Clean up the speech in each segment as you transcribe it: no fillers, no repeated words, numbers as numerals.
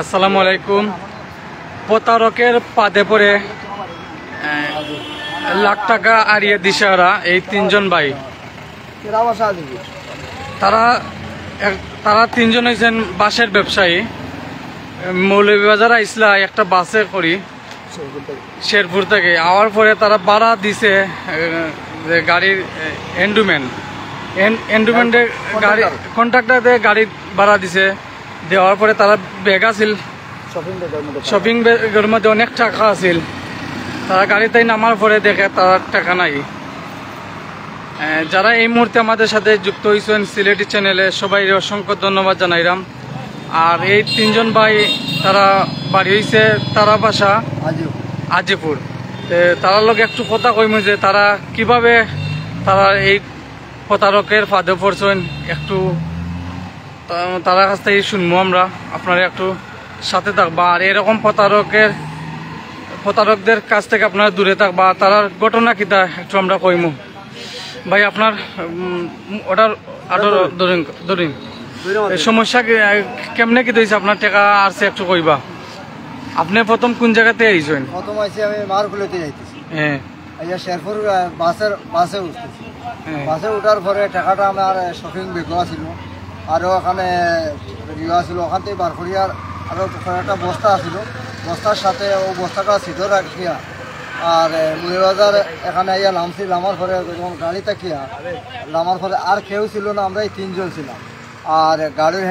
আসসালামু আলাইকুম। প্রতারকের পাদে পড়ে লাখ টাকা হারিয়ে দিশারা এই তিনজন ভাই। তারা তিনজন হয়েছেন বাসের ব্যবসায়ী। মৌলভীবাজার আইসলা একটা বাসে করি শেরপুর থেকে আওয়ার পরে তারা ভাড়া দিছে গাড়ির এন্ডুমেন্টের গাড়ি কন্ট্রাক্টর দিয়ে গাড়ি ভাড়া দিছে। দেওয়ার পরে তারা ব্যাগ আছিল, শপিং ব্যাগের মধ্যে অনেক টাকা আছিল। তারা গাড়িতে নামার পরে দেখে তার টাকা নাই। যারা এই মুহূর্তে আমাদের সাথে যুক্ত হয়েছেন সিলেটি চ্যানেলে সবাই অসংখ্য ধন্যবাদ জানাইলাম। আর এই তিনজন ভাই তারা বাড়ি হয়েছে তারা বাসা আজিপুর। তারা লোক একটু কথা কইম যে তারা কিভাবে তারা এই প্রতারকের ফাঁদে পড়ছেন, একটু তারা কাছ থেকে শুনবো আমরা। আপনারা একটু সাথে থাকবা আর এরকম প্রতারকদের কাছ থেকে আপনারা দূরে থাকবা। তার ঘটনা কিতা একটু আমরা কইমু। ভাই আপনার ওটার ধরিন সমস্যা কেমনে কি হয়েছে, আপনার টাকা আসছে একটু কইবা। আপনি প্রথম কোন জায়গাতে আইছেন? প্রথম আইছি আমি মারকুলেতে যাইতেছি। হ্যাঁ, আইয়া শেরপুর বাসে উঠতেছি। বাসে উঠার পরে টাকাটা আমার শপিং ব্যাগও আছিল, আরও ওখানে ইয়ে আছিল, ওখান থেকে বার করিয়ার আরও একটা বস্তা আছিল। বস্তার সাথে ও বস্তাটা সিটও রাখিয়া আর মৌলভীবাজার এখানে আইয়া নামছি। নামার পরে যখন গাড়ি তাকিয়া নামার পরে আর কেউ ছিল না, আমরা এই তিনজন ছিলাম। আর গাড়ির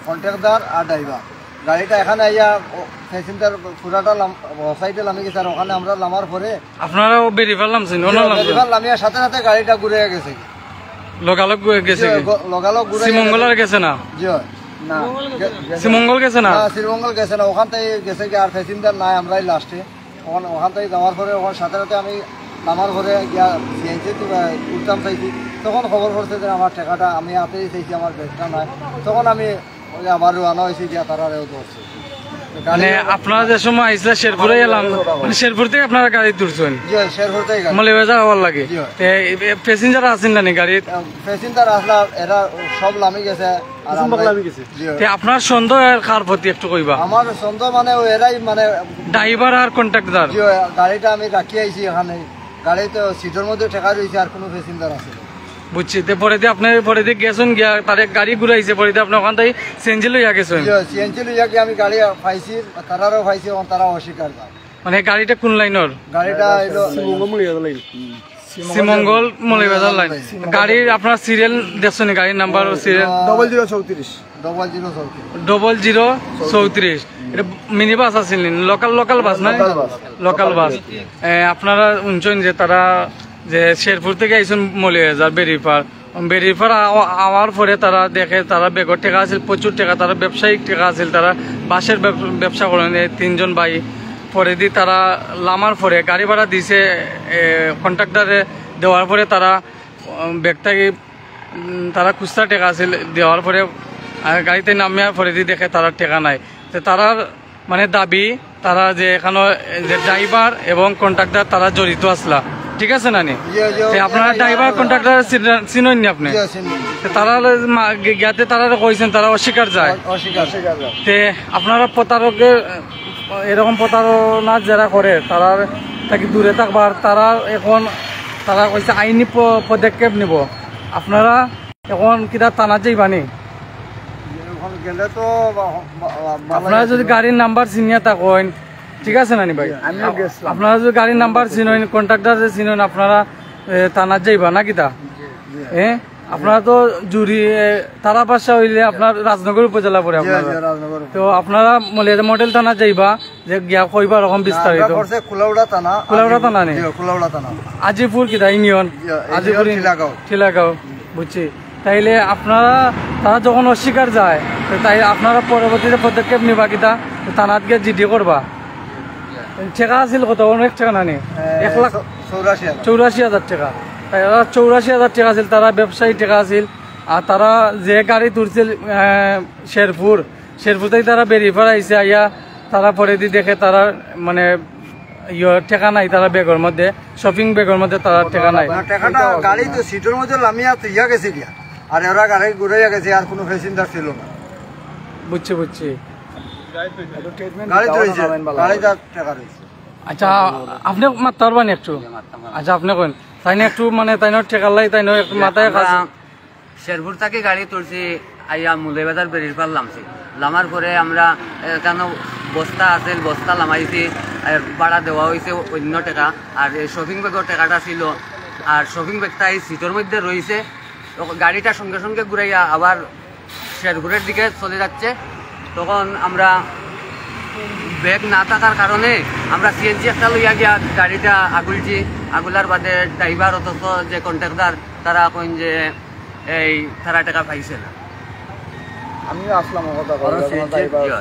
কন্ট্রাক্টর আর ড্রাইভার। গাড়িটা এখানে আইয়া প্যাসেঞ্জার পুরাটা সাইডে নামে গেছে। আর ওখানে আমরা নামার পরে আপনারাও বেরিয়ে নামিয়া সাথে সাথে গাড়িটা ঘুরে গেছে, লগালগ গেছে। লগালগ ঘুরে শ্রীমঙ্গল গেছে না? জি না, শ্রীমঙ্গল গেছে না, শ্রীমঙ্গল গেছে না। ওখান থেকে গেছে কি আর প্যাসেঞ্জার নাই, আমরাই লাস্টে। ওখান থেকে যাওয়ার পরে ওখানে সাথে সাথে আমি নামার পরে গিয়া সিএনসি উঠতাম চাইছি। তখন খবর পড়ছে যে আমার টাকাটা আমি হাতেই চাইছি, আমার ব্যাগটা নাই। তখন আমি আবার রওনা হয়েছি গিয়া তারাও ধরছে। মানে আপনারা যে সময় আইসলা শেরপুরে এলাম, মানে শেরপুর থেকে আপনারা গাড়ি তুলছেন? শেরপুর থেকে মৌলভীবাজার হওয়ার লাগে। প্যাসেঞ্জার আছেন না গাড়ির? প্যাসেঞ্জার আসলা এরা সব নামি গেছে। আপনার সন্দেহ কার প্রতি একটু কইবা? আমার সন্দেহ মানে এরাই, মানে ড্রাইভার আর কন্ট্রাক্টর। গাড়িটা আমি রাখি আইছি এখানে, গাড়িতে সিটের মধ্যে ঠেকা রয়েছে আর কোনো প্যাসেঞ্জার আছে। বুঝছি। পরে দিয়ে আপনি পরে দিয়ে গেছেন গিয়া তারে গাড়ি ঘুরাইছে, পরে দিয়ে আপনি ওখান থেকে সিএনজি লইয়া গেছেন? সিএনজি লইয়া গিয়ে আমি গাড়ি পাইছি, তারারও পাইছি, তারা অস্বীকার করে। মানে গাড়িটা কোন লাইনের? গাড়িটা শ্রীমঙ্গল মৌলভীবাজার লাইন। গাড়ির আপনার সিরিয়াল দেখছেন? গাড়ির নাম্বার সিরিয়াল 0034। এটা মিনি বাস আছে, লোকাল বাস না? Local bus. আপনারা শুনছেন যে তারা যে শেরপুর থেকে আইসেন মৌলভীবাজার বেরিপার আওয়ার পরে তারা দেখে তারা বেগর টাকা আছিল, প্রচুর টাকা। তারা ব্যবসায়িক টাকা আছিল, তারা বাসের ব্যবসা করেন এই তিনজন ভাই। পরে দিয়ে তারা লামার পরে গাড়ি ভাড়া দিছে কন্ট্রাক্টারে। দেওয়ার পরে তারা ব্যাগটাকে তারা খুচরা টাকা আছিল, দেওয়ার পরে গাড়িতে নামিয়া পরে দিয়ে দেখে তারা টাকা নাই। তো তারার মানে দাবি তারা যে এখানে যে ড্রাইভার এবং কন্ট্রাক্টার তারা জড়িত আসলা, ঠিক আছে না? আপনারা ড্রাইভার কন্ট্রাক্টর চিনেন নি আপনি? তারা জ্ঞাতে তারা কইছেন তারা অস্বীকার যায়। আপনারা প্রতারকের এরকম প্রতারণা যারা করে তারা তাকে দূরে থাকবার। তারা এখন তারা কইছে আইনি পদক্ষেপ নিব। আপনারা এখন কিনা টানা যাইবানি? আপনারা যদি গাড়ির নাম্বার চিনিয়া থাকেন, ঠিক আছে না ভাই? আপনারা যদি গাড়ির নাম্বার চিনেন, কন্ট্রাক্টর যে চিনেন, আপনারা টানা যাইবা না কিতা? আপনারা তো জুড়ি তারা বাসা হইলে আপনার রাজনগর উপজেলা পড়ে আপনারা। তো আপনারা মডেল থানা যাইবা, যে গিয়া কইবা রকম বিস্তারিত। কুলাউড়া থানা নেই, আজিপুর কিতা ইউনিয়ন, আজিপুর ঠিলাগাঁও। বুঝছি। তাইলে আপনারা তারা যখন অস্বীকার যায়, তাই আপনারা পরবর্তীতে পদক্ষেপ নিবা কিতা? থানাত গিয়ে জিডি করবা। টাকা আছিল কত? অনেক টাকা না? 1,84,000 টাকা। 84,000 টাকা আছিল, তারা ব্যবসায়ী টাকা আছিল। আর তারা যে গাড়ি তুলছিল শেরপুর থেকে তারা বেরিয়ে পড়াইছে আইয়া, তারা পরে দিয়ে দেখে তারা মানে টাকা নাই। তারা ব্যাগের মধ্যে, শপিং ব্যাগের মধ্যে তারা টাকা নাই। টাকাটা গাড়ি তো সিটের মধ্যে নামিয়া তুইয়া গেছে গিয়া, আর এরা গাড়ি ঘুরাইয়া গেছে, আর কোনো প্যাসেঞ্জার ছিল না। বুঝছি। গাড়ি রয়েছে, গাড়িটা টাকা রয়েছে। আচ্ছা আপনি মারতে পারবেন একটু? আচ্ছা আপনি কোন তাই না একটু মানে তাই না ঠেকার লাই তাই না একটু মাথায় কাছে শেরপুর থেকে গাড়ি তুলছি আইয়া মুলাইবাজার বেরির পার লামছি। লামার পরে আমরা কেন বস্তা আছে বস্তা লামাইছি, আর ভাড়া দেওয়া হয়েছে অন্য টাকা, আর শপিং ব্যাগের টাকাটা ছিল, আর শপিং ব্যাগটা এই সিটের মধ্যে রয়েছে। গাড়িটা সঙ্গে সঙ্গে ঘুরাইয়া আবার শেরপুরের দিকে চলে যাচ্ছে। তখন আমরা ব্যাগ না থাকার কারণে আমরা সিএনজি একটা লইয়া গিয়া গাড়িটা আগুলছি। আগুলার বাদে ড্রাইভার অথচ যে কন্ট্রাক্টর তারা কইন যে এই তারা টাকা পাইছে না। আমিও আসলাম কথা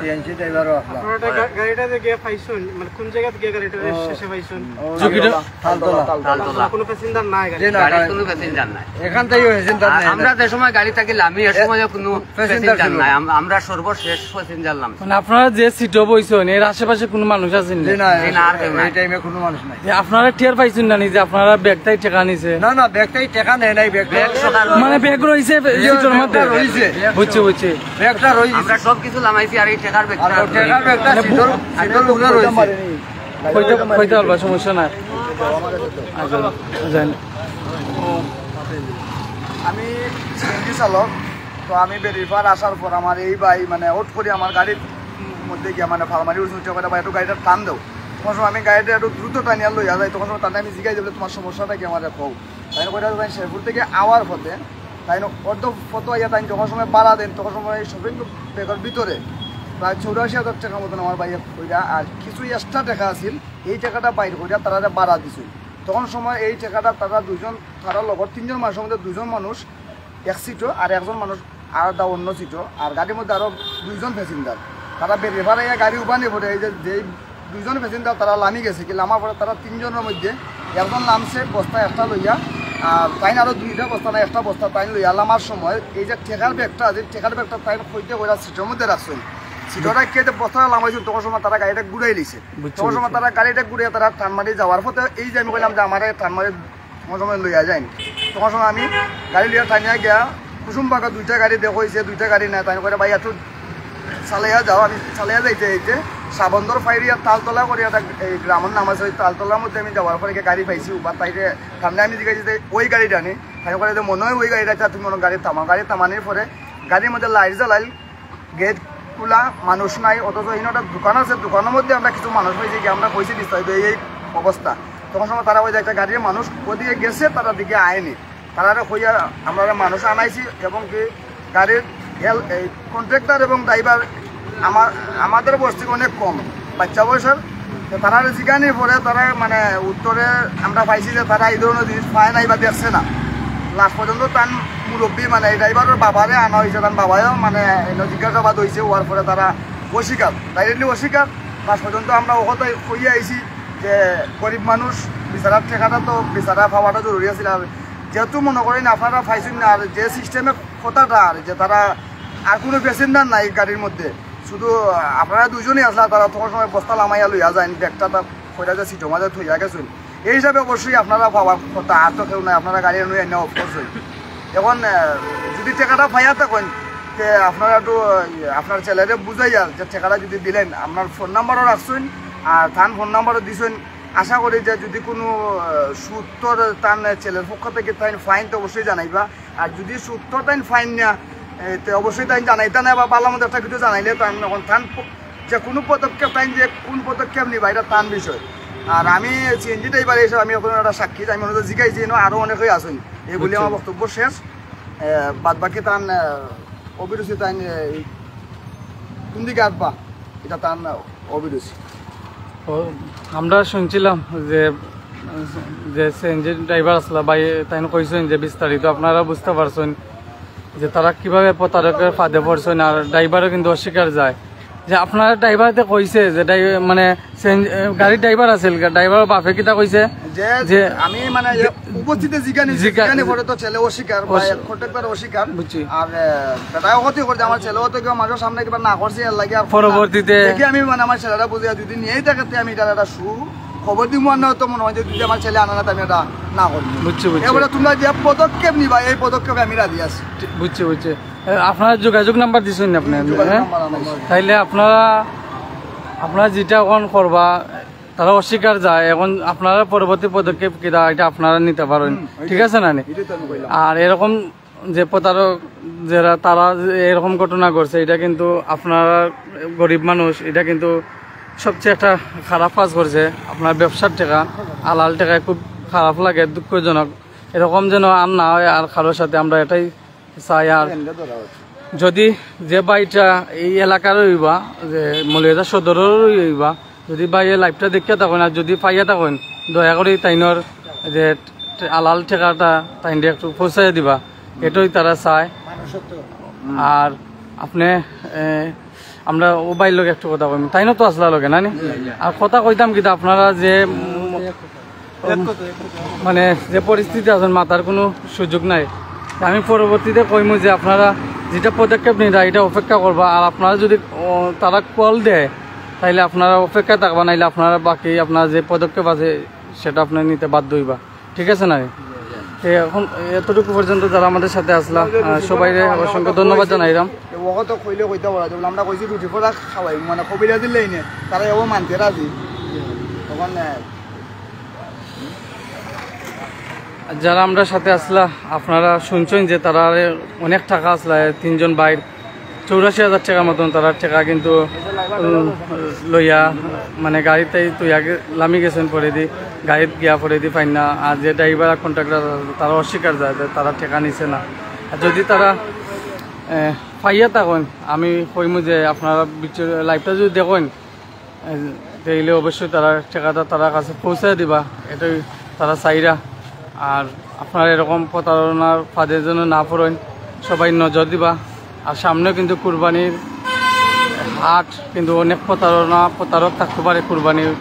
সিএনজি ড্রাইভারও আসলাম। আপনারা গাড়িটাতে গিয়ে পাইছেন মানে কোন জায়গাতে গিয়ে গাড়িটা শেষে পাইছেন? তালতলা। কোনো প্যাসেঞ্জার নাই গাড়ির কোনো প্যাসেঞ্জার নাই। এখান থেকে প্যাসেঞ্জার নাই। আমরা যে সময় গাড়ি থাকি লামি এর সময় কোনো প্যাসেঞ্জার নাই। আমরা সর্বশেষ প্যাসেঞ্জার লাম। মানে আপনারা যে সিটে বইছেন এর আশেপাশে কোনো মানুষ আছেন না? এই টাইমে কোনো মানুষ নাই। আপনারা টিয়ার পাইছেন না যে আপনারা ব্যাগটাই টেকা নিছে? না ব্যাগটাই টাকা নেয় নাই। ব্যাগ মানে ব্যাগ রয়েছে সিটের মধ্যে রয়েছে। বুঝছি ব্যাগটা রয়েছে। আমরা সব কিছু লামাইছি, আর এই টাকার ব্যাগটা সিটের উপরে রয়েছে। কইতে পারবা সমস্যা নাই। আচ্ছা জান আমি সিএনজি চালক, তো আমি বেরিপার আসার পর আমার এই ভাই মানে ওট করে আমার গাড়ির মধ্যে গিয়ে মানে ফার্মারি উঠে কথা ভাই একটু গাড়িটা টান দেও। তখন সময় আমি গাড়িটা একটু দ্রুত টানিয়া লইয়া যাই। তখন সময় টানে আমি জিগাই দেবো তোমার সমস্যাটা কি আমার কৌ। তাই না কইটা শেরপুর থেকে আওয়ার পথে তাই না অর্ধ ফটো আইয়া তাই তখন সময় বাড়া দেন। তখন সময় শপিং ব্যাগের ভিতরে প্রায় 84,000 টাকা মতন আমার বাইরে কইরা আর কিছু এক্সট্রা টাকা আছিল, এই টাকাটা বাইর কইরা তারা বাড়া দিছিল। তখন সময় এই টাকাটা তারা দুজন, তারা লগর তিনজন মানুষের মধ্যে দুজন মানুষ এক সিটও আর একজন মানুষ আর দা অন্য সিটও, আর গাড়ির মধ্যে আরও দুইজন প্যাসেঞ্জার। তারা বেরিয়ে আইয়া গাড়ি উপানি পড়ে এই যে দুইজন প্যাসেঞ্জার তারা লামি গেছে কি লামার পরে তারা তিনজনের মধ্যে একজন নামছে বস্তা একটা লইয়া, আর তাইন আরও দুইটা বস্তা না একটা বস্তা তাইন লইয়া লামার সময় এই যে ঠেকার ব্যাগটা আছে ঠেকার ব্যাগটা তাইন কইতে কইরা সিটের মধ্যে রাখছেন। সিটটা খেতে বস্তা লামাইছিল। তখন সময় তারা গাড়িটা ঘুরাই দিছে। তখন সময় তারা গাড়িটা ঘুরিয়ে তারা টানমারি যাওয়ার পথে এই যে আমি কইলাম যে আমার টানমারি সময় লইয়া যায়নি। তখন সময় আমি গাড়ি লিয়া টানিয়া গিয়া কুসুম পাকা দুইটা গাড়ি দেখেছে, দুইটা গাড়ি নাই। তাই করে ভাই একটু চালাইয়া যাও। আমি চালাইয়া যাইতে যাইতে সাবন্দর ফাইরিয়া তালতলা করিয়া এই গ্রামের নাম আছে, ওই তালতলার মধ্যে আমি যাওয়ার পরে গাড়ি পাইছি। বা তাইতে সামনে আমি জিজ্ঞাসি যে ওই গাড়িটা নেই। তাই করে যে মনে হয় ওই গাড়িটা তুমি কোনো গাড়ি থামাও। গাড়ি থামানোর পরে গাড়ির মধ্যে লাইট জ্বালাইল, গেট খোলা, মানুষ নাই। অথচ একটা দোকান আছে, দোকানের মধ্যে আমরা কিছু মানুষ পাইছি গিয়ে আমরা পয়সা দিতে হবে এই অবস্থা। তখন সময় তারা ওই যে একটা গাড়ির মানুষ ওদিকে গেছে, তারা দিকে আয়নি। তারা হইয়া আমরা মানুষ আনাইছি এবং কি গাড়ির এই কন্ট্রাক্টর এবং ড্রাইভার আমাদের বস্তি অনেক কম বাচ্চা বয়সের। তো তারা জিজ্ঞানির পরে তারা মানে উত্তরে আমরা পাইছি যে তারা এই ধরনের জিনিস পায় নাই বা দেখছে না। লাস্ট পর্যন্ত তার মুরব্বী মানে এই ড্রাইভারের বাবারে আনা হয়েছে, তার বাবাও মানে জিজ্ঞাসাবাদ হয়েছে। হওয়ার পরে তারা অস্বীকার, ডাইরেক্টলি অস্বীকার। লাস্ট পর্যন্ত আমরা ওখানে কইয়ে আইছি যে গরিব মানুষ বিচারার ঠেকাটা তো বিচারা পাওয়াটা জরুরি আছিল। আর যেহেতু মনে করেন আপনারা পাইছেন না, আর যে সিস্টেমে কথাটা আর যে তারা আর কোনো প্যাসেঞ্জার নাই গাড়ির মধ্যে, শুধু আপনারা দুজনই আসলা, তারা তখন সময় বস্তা লামাইয়া লইয়া যায় ব্যাগটা তার কইরা যে সিটের মাঝে থইয়া গেছেন। এই হিসাবে অবশ্যই আপনারা পাওয়ার কথা আর তো কেউ নাই, আপনারা গাড়ি নিয়ে এনে অফ করছেন। এখন যদি টাকাটা পাইয়া থাকেন যে আপনারা একটু আপনার ছেলেরে বুঝাইয়া যে টাকাটা যদি দিলেন, আপনার ফোন নাম্বারও রাখছেন আর তার ফোন নাম্বারও দিছেন। আশা করি যে যদি কোনো সূত্র তার ছেলের পক্ষ থেকে তাই ফাইন তো অবশ্যই জানাইবা। আর যদি সূত্র তাই ফাইন না তো অবশ্যই তাই জানাইতে না বা পালার মধ্যে একটা কিছু জানাইলে তার তান যে কোনো পদক্ষেপ তাই যে কোন পদক্ষেপ নিবা এটা তান বিষয়। আর আমি সিএনজি ড্রাইভার হিসেবে আমি ওখানে একটা সাক্ষী, আমি মনে জিজ্ঞাসি আরও অনেকেই আসেন। এইগুলি আমার বক্তব্য শেষ। বাদ বাকি তান অভিরুচি তাই কোন দিকে আসবা এটা তার অভিরুচি। আমরা শুনছিলাম যে যে সিএনজি ড্রাইভার আসলা ভাই তাই কইছেন যে বিস্তারিত আপনারা বুঝতে পারছেন যে তারা কিভাবে প্রতারকের ফাঁদে পড়ছেন। আর ড্রাইভারও কিন্তু অস্বীকার যায় যে আপনার ড্রাইভারতে কইছে যে মানে গাড়ির ড্রাইভার আছিল, ড্রাইভার বাপে কিটা কইছে যে আমি মানে উপস্থিতে জিজ্ঞানি পরে তো ছেলে অস্বীকার কন্ট্রাক্টর অস্বীকার। আর বেটাও ক্ষতি করছে, আমার ছেলেও তো কেউ মানুষের সামনে কিবা না করছে এর লাগে পরবর্তীতে দেখি আমি মানে আমার ছেলেটা বুঝিয়া যদি নিয়েই থাকে আমি এটা একটা খবর দিব না, তো মনে হয় যে যদি আমার ছেলে আনা না আমি এটা না করি। বুঝছি এবারে তোমরা যে পদক্ষেপ নিবা এই পদক্ষেপে আমি রাজি আছি। বুঝছি আপনার যোগাযোগ নাম্বার দিচ্ছেন আপনি, তাইলে আপনারা আপনারা যেটা এখন করবা তারা অস্বীকার যায়, এখন আপনারা পরবর্তী পদক্ষেপ কিনা এটা আপনারা নিতে পারেন, ঠিক আছে না নি? আর এরকম যে প্রতারক যারা তারা এরকম ঘটনা করছে, এটা কিন্তু আপনারা গরিব মানুষ, এটা কিন্তু সবচেয়ে একটা খারাপ কাজ করছে। আপনার ব্যবসার টাকা, আলাল টাকায় খুব খারাপ লাগে, দুঃখজনক। এরকম যেন আর না হয় আর কারোর সাথে, আমরা এটাই চাই। আর যদি যে বাড়িটা এই এলাকার হইবা, যে মৌলভীবাজার সদরের হইবা, যদি বাইরে লাইভটা দেখিয়া থাকেন আর যদি পাইয়া থাকেন, দয়া করে তাইনর যে আলাল টাকাটা তাইন একটু পৌঁছাই দিবা, এটাই তারা চায়। আর আপনি আমরা ও বাইর লোক একটু কথা কইম, তাইনও তো আসলা লোকে না নি? আর কথা কইতাম কিন্তু আপনারা যে মানে যে পরিস্থিতি আছেন, মাথার কোনো সুযোগ নাই। আমি পরবর্তীতে কইমু যে আপনারা যেটা পদক্ষেপ নিরা এটা অপেক্ষা করবা। আর আপনারা যদি তারা কল দেয় তাইলে আপনারা অপেক্ষা থাকবা, নাইলে আপনারা বাকি আপনার যে পদক্ষেপ আছে সেটা আপনার নিতে বাধ্য হইবা, ঠিক আছে না? এখন এতটুকু পর্যন্ত যারা আমাদের সাথে আসলা সবাই অসংখ্য ধন্যবাদ জানাইলাম। তো কইলে কইতে বলা যাবে, আমরা কইছি রুটি ফোড়া খাওয়াই, মানে কবিরা দিলেই নে তারা এও মানতে রাজি। তখন যারা আমরা সাথে আসলা আপনারা শুনছেন যে তারা অনেক টাকা আসলা, 3 জন বাইর 84,000 টাকার মতন তারা টাকা কিন্তু লইয়া মানে গাড়িতে তুই আগে লামি গেছেন, পরে দি গাড়িতে গিয়া পরে দি পাই না। আর যে ড্রাইভার কন্ট্রাক্টর তারা অস্বীকার যায় তারা টাকা নিছে না। আর যদি তারা পাইয়া থাকেন, আমি কইমু যে আপনারা লাইভটা যদি দেখেন তাইলে অবশ্যই তারা টাকাটা তারা কাছে পৌঁছে দিবা, এটাই তারা চাইরা। আর আপনারা এরকম প্রতারণার ফাঁদে যেন না পড়েন, সবাই নজর দিবা। আর সামনেও কিন্তু কুরবানির হাট, কিন্তু অনেক প্রতারক থাকতে পারে কুরবানির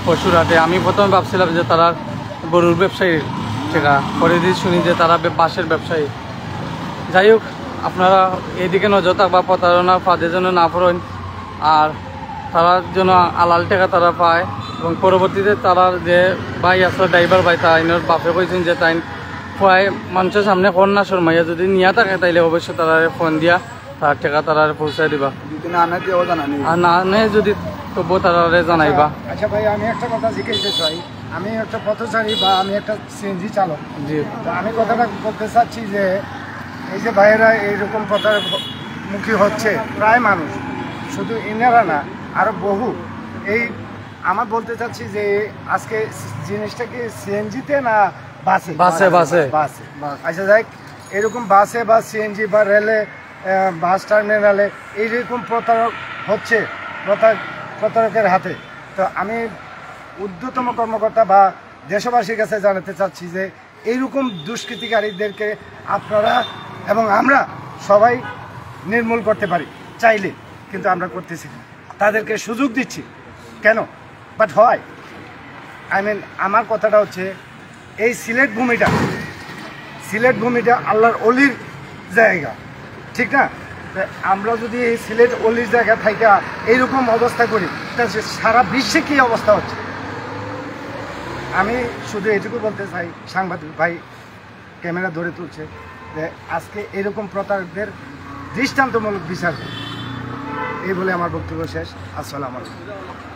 পশুর হাটে। আমি প্রথমে ভাবছিলাম যে তারা গরুর ব্যবসায়ী টাকা, পরে দিয়ে শুনি যে তারা বাঁশের ব্যবসায়ী। যাই হোক, আপনারা এইদিকে নজর থাকবা, প্রতারণার ফাঁদে যেন না পড়েন। আর তারা যেন আলাল টাকা তারা পায়। এবং পরবর্তীতে তারা যে ভাই আসলে ড্রাইভার ভাই তাইনের বাপে কইছেন যে তাই প্রায় মানুষের সামনে কোন না শর্মাইয়া যদি নিয়ে থাকে তাইলে অবশ্যই তারা ফোন দিয়া তার টাকা তারা পৌঁছায় দিবা, আর না নেই যদি তবুও তারা জানাইবা। আচ্ছা ভাই, আমি একটা কথা জিজ্ঞাসা চাই। আমি একটা পথচারী বা আমি একটা সিএনজি চালক, জি। তো আমি কথাটা বলতে চাচ্ছি যে এই যে ভাইয়েরা এইরকম কথার মুখী হচ্ছে, প্রায় মানুষ, শুধু ইনারা না আরো বহু। এই আমার বলতে চাচ্ছি যে আজকে জিনিসটা কি সিএনজিতে না বাসে? বাসে বাসে বাসে আচ্ছা যাই, এরকম বাসে বা সিএনজি বা রেলে, বাস টার্মিনালে এইরকম প্রতারক হচ্ছে, প্রতারকের হাতে। তো আমি ঊর্ধ্বতম কর্মকর্তা বা দেশবাসীর কাছে জানাতে চাচ্ছি যে এইরকম দুষ্কৃতিকারীদেরকে আপনারা এবং আমরা সবাই নির্মূল করতে পারি চাইলে, কিন্তু আমরা করতেছি না। তাদেরকে সুযোগ দিচ্ছি কেন? বাট হয়, আমার কথাটা হচ্ছে এই সিলেট ভূমিটা আল্লাহর অলির জায়গা, ঠিক না? আমরা যদি এই সিলেট অলির জায়গা থাইকা এইরকম অবস্থা করি, তাহলে সারা বিশ্বে কী অবস্থা হচ্ছে। আমি শুধু এটুকু বলতে চাই, সাংবাদিক ভাই ক্যামেরা ধরে তুলছে, যে আজকে এরকম প্রতারকদের দৃষ্টান্তমূলক বিচার, এই বলে আমার বক্তব্য শেষ। আসসালামু আলাইকুম।